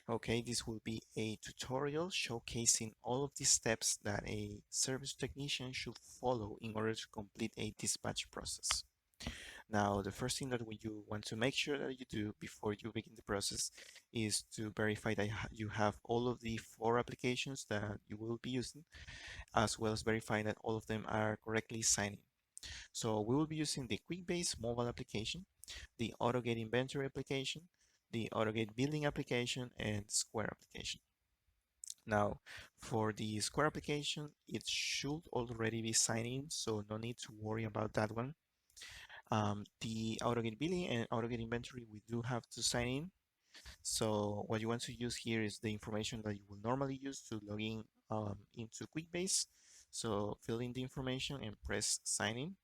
Okay, this will be a tutorial showcasing all of the steps that a service technician should follow in order to complete a dispatch process. Now, the first thing that you want to make sure that you do before you begin the process is to verify that you have all of the 4 applications that you will be using, as well as verifying that all of them are correctly signed in. So we will be using the QuickBase mobile application, the AutoGate inventory application, the AutoGate billing application, and Square application. Now, for the Square application, it should already be signed in, so no need to worry about that one. The AutoGate billing and AutoGate inventory, we do have to sign in. So what you want to use here is the information that you will normally use to log in into QuickBase. So fill in the information and press sign in.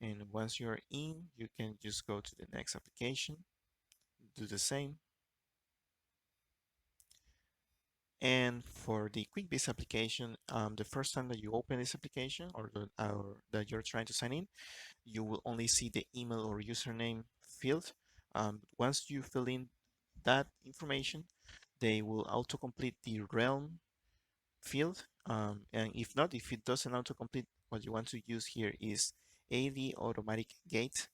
And once you're in, you can just go to the next application, do the same. And for the QuickBase application, the first time that you open this application or that you're trying to sign in, you will only see the email or username field. Once you fill in that information, they will autocomplete the realm field. And if not, if it doesn't autocomplete, what you want to use here is AD automatic gate,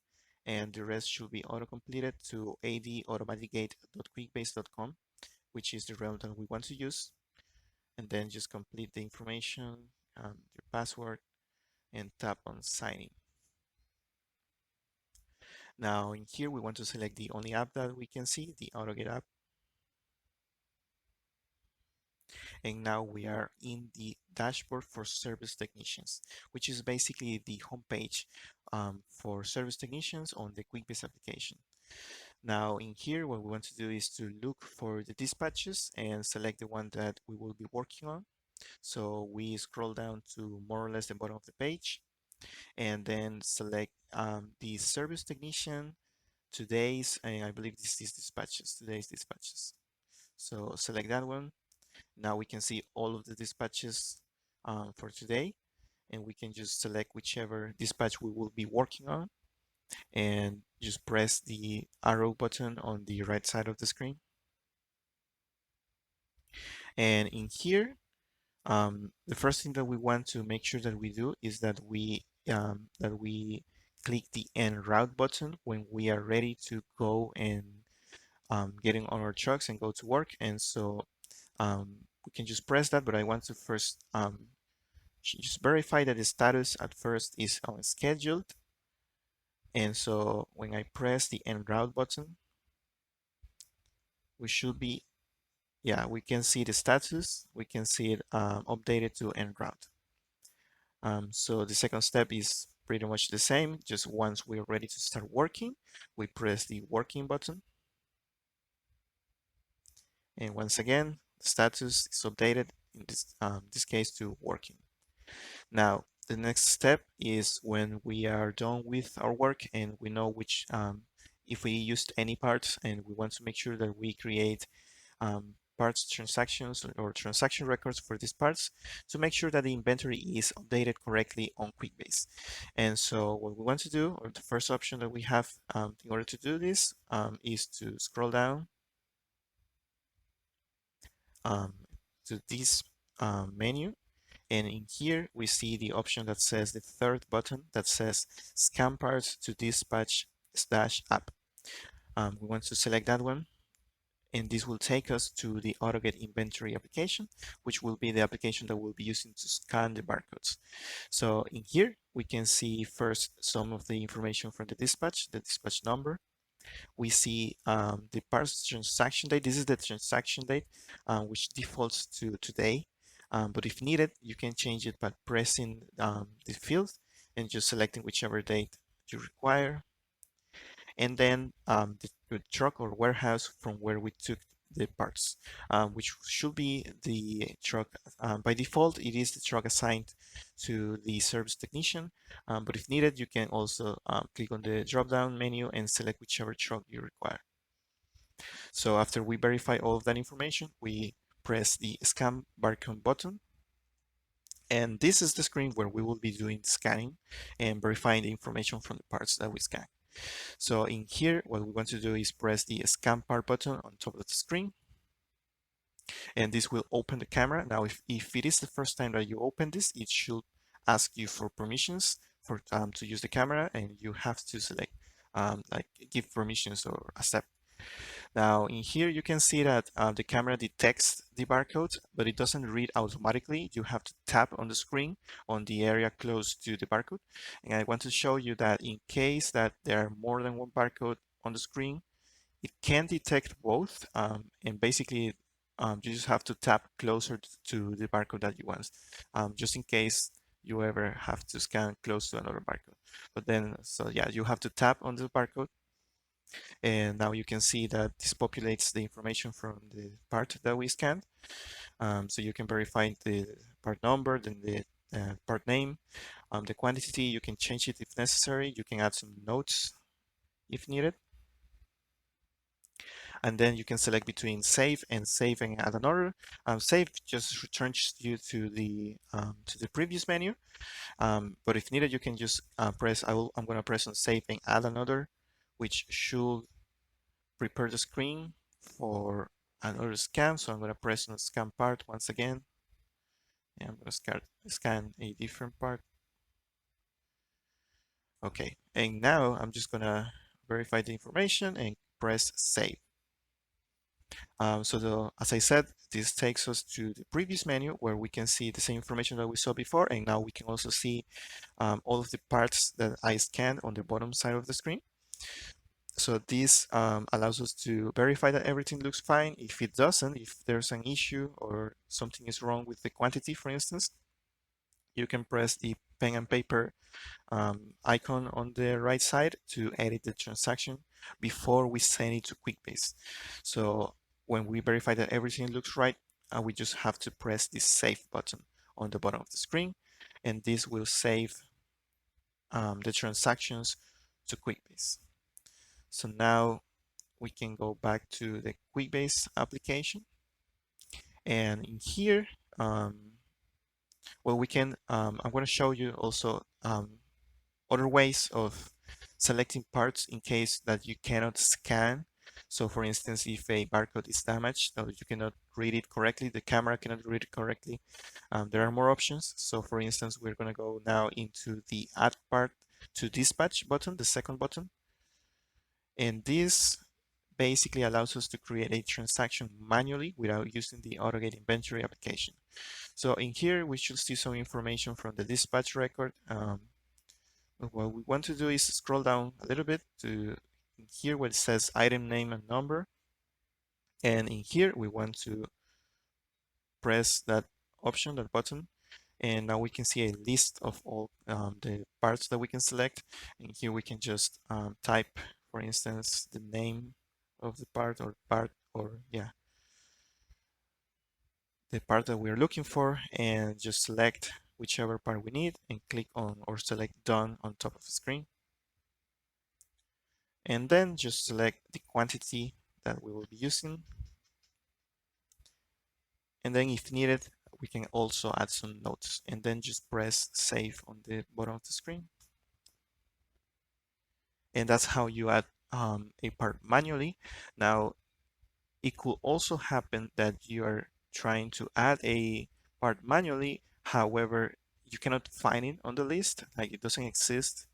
and the rest should be autocompleted to adautomaticgate.quickbase.com, which is the realm that we want to use. And then just complete the information, your password, and tap on sign in. Now in here, we want to select the only app that we can see, the AutoGate app. And now we are in the dashboard for service technicians, which is basically the homepage for service technicians on the QuickBase application. Now in here, what we want to do is to look for the dispatches and select the one that we will be working on. So we scroll down to more or less the bottom of the page and then select the service technician, today's, and I believe this is dispatches, today's dispatches. So select that one. Now we can see all of the dispatches for today, and we can just select whichever dispatch we will be working on and just press the arrow button on the right side of the screen. And in here, the first thing that we want to make sure that we do is that we click the en route button when we are ready to go and getting on our trucks and go to work. And so we can just press that, but I want to first just verify that the status at first is on scheduled. And so when I press the en route button, we should be, yeah, we can see the status. We can see it updated to en route. So the second step is pretty much the same. Just once we're ready to start working, we press the working button. And once again, the status is updated in this case to working. Now, the next step is when we are done with our work and we know which, if we used any parts and we want to make sure that we create parts transactions or transaction records for these parts to make sure that the inventory is updated correctly on QuickBase. And so what we want to do, or the first option that we have in order to do this is to scroll down to this menu. And in here, we see the option that says the third button that says scan parts to dispatch / app. We want to select that one. And this will take us to the AutoGate inventory application, which will be the application that we'll be using to scan the barcodes. So in here, we can see first some of the information from the dispatch number. We see the parts transaction date. This is the transaction date, which defaults to today. But if needed, you can change it by pressing the field and just selecting whichever date you require. And then the truck or warehouse from where we took the parts, which should be the truck. By default, it is the truck assigned to the service technician. But if needed, you can also click on the drop-down menu and select whichever truck you require. So after we verify all of that information, we press the scan barcode button. And this is the screen where we will be doing scanning and verifying the information from the parts that we scan. So in here, what we want to do is press the scan part button on top of the screen. and this will open the camera. Now, if it is the first time that you open this, it should ask you for permissions for to use the camera, and you have to select like give permissions or accept. Now in here you can see that the camera detects the barcode, but it doesn't read automatically. You have to tap on the screen on the area close to the barcode. And I want to show you that in case that there are more than one barcode on the screen, it can detect both, and basically you just have to tap closer to the barcode that you want, just in case you ever have to scan close to another barcode. But then, so yeah, you have to tap on the barcode, and now you can see that this populates the information from the part that we scanned. So you can verify the part number, then the part name, the quantity. You can change it if necessary. You can add some notes if needed. And then you can select between save and add another. Save just returns you to the previous menu. But if needed, you can just press. I'm going to press on save and add another, which should prepare the screen for another scan. So I'm going to press on the scan part once again. And I'm going to scan a different part. Okay, and now I'm just going to verify the information and press save. As I said, this takes us to the previous menu where we can see the same information that we saw before, and now we can also see all of the parts that I scanned on the bottom side of the screen. So this allows us to verify that everything looks fine. If it doesn't, if there's an issue or something is wrong with the quantity, for instance, you can press the pen and paper icon on the right side to edit the transaction before we send it to QuickBase. So when we verify that everything looks right, we just have to press the save button on the bottom of the screen, and this will save the transactions to QuickBase. So now we can go back to the QuickBase application, and in here, well, we can, I'm going to show you also other ways of selecting parts in case that you cannot scan. So for instance, if a barcode is damaged or you cannot read it correctly, the camera cannot read it correctly, there are more options. So for instance, we're going to go now into the add part to dispatch button, the second button. And this basically allows us to create a transaction manually without using the AutoGate inventory application. So in here, we should see some information from the dispatch record. What we want to do is scroll down a little bit to here where it says item name and number. And in here, we want to press that option, that button. And now we can see a list of all the parts that we can select. And here we can just type, for instance, the name of the part, or yeah, the part that we're looking for, and just select whichever part we need and click on or select done on top of the screen. And then just select the quantity that we will be using. And then if needed, we can also add some notes, and then just press save on the bottom of the screen. And that's how you add a part manually. Now, it could also happen that you are trying to add a part manually, however, you cannot find it on the list, like it doesn't exist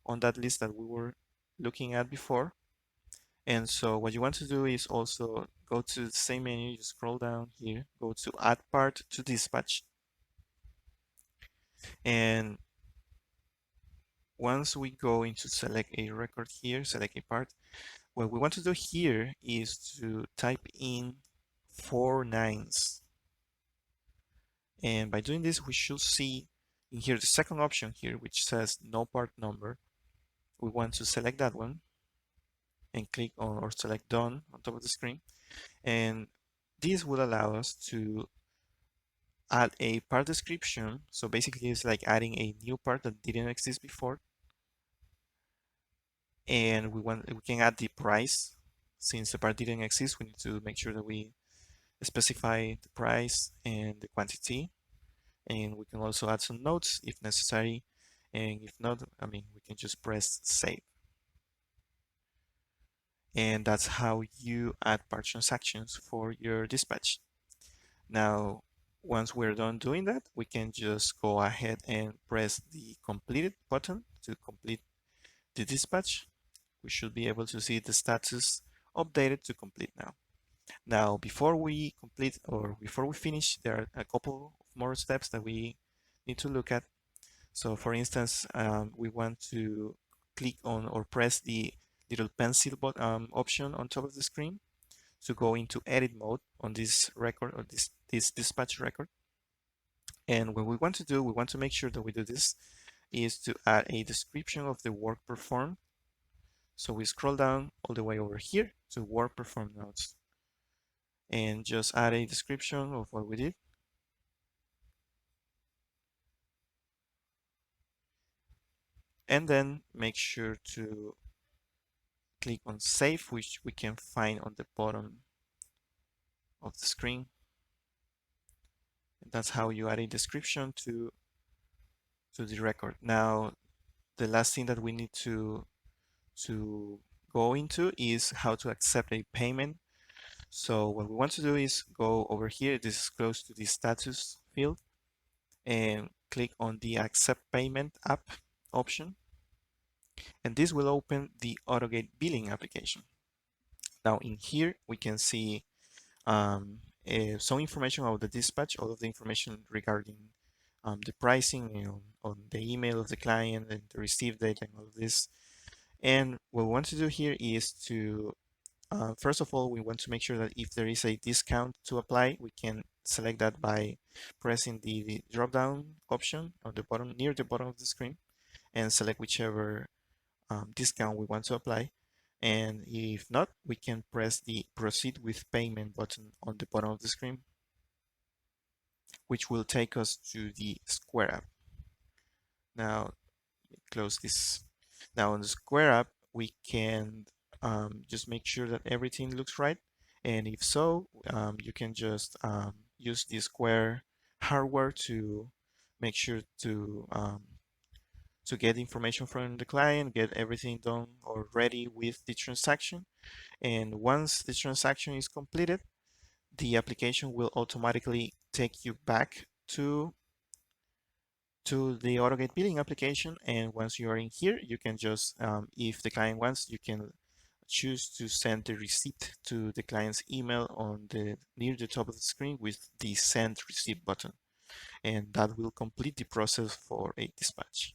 on that list that we were looking at before. And so what you want to do is also go to the same menu, you scroll down here, go to add part to dispatch. And once we go into select a record here, select a part, what we want to do here is to type in 4 nines. And by doing this, we should see in here the second option here, which says no part number. We want to select that one and click on or select done on top of the screen. And this will allow us to add a part description. So basically it's like adding a new part that didn't exist before. And we can add the price. Since the part didn't exist, we need to make sure that we specify the price and the quantity. And we can also add some notes if necessary. And if not, I mean, we can just press save. And that's how you add part transactions for your dispatch. Now, once we're done doing that, we can just go ahead and press the completed button to complete the dispatch. We should be able to see the status updated to complete now. Now, before we complete or before we finish, there are a couple of more steps that we need to look at. So for instance, we want to click on or press the little pencil option on top of the screen to go into edit mode on this record or this dispatch record. And what we want to do, we want to make sure that we do this, is to add a description of the work performed. So we scroll down all the way over here to work performed notes and just add a description of what we did. And then make sure to click on save, which we can find on the bottom of the screen. And that's how you add a description to the record. Now, the last thing that we need to go into is how to accept a payment. So what we want to do is go over here. This is close to the status field, and click on the accept payment app option. And this will open the AutoGate billing application. Now in here, we can see some information about the dispatch, all of the information regarding the pricing, on the email of the client and the receive date and all of this. And what we want to do here is to, first of all, we want to make sure that if there is a discount to apply, we can select that by pressing the drop-down option on the bottom, near the bottom of the screen, and select whichever discount we want to apply. And if not, we can press the proceed with payment button on the bottom of the screen, which will take us to the Square app. Now, close this. Now on the Square app, we can just make sure that everything looks right. And if so, you can just use the Square hardware to make sure to get information from the client, get everything done or ready with the transaction. And once the transaction is completed, the application will automatically take you back to the AutoGate billing application. And once you are in here, you can just, if the client wants, you can choose to send the receipt to the client's email on the near the top of the screen with the send receipt button. And that will complete the process for a dispatch.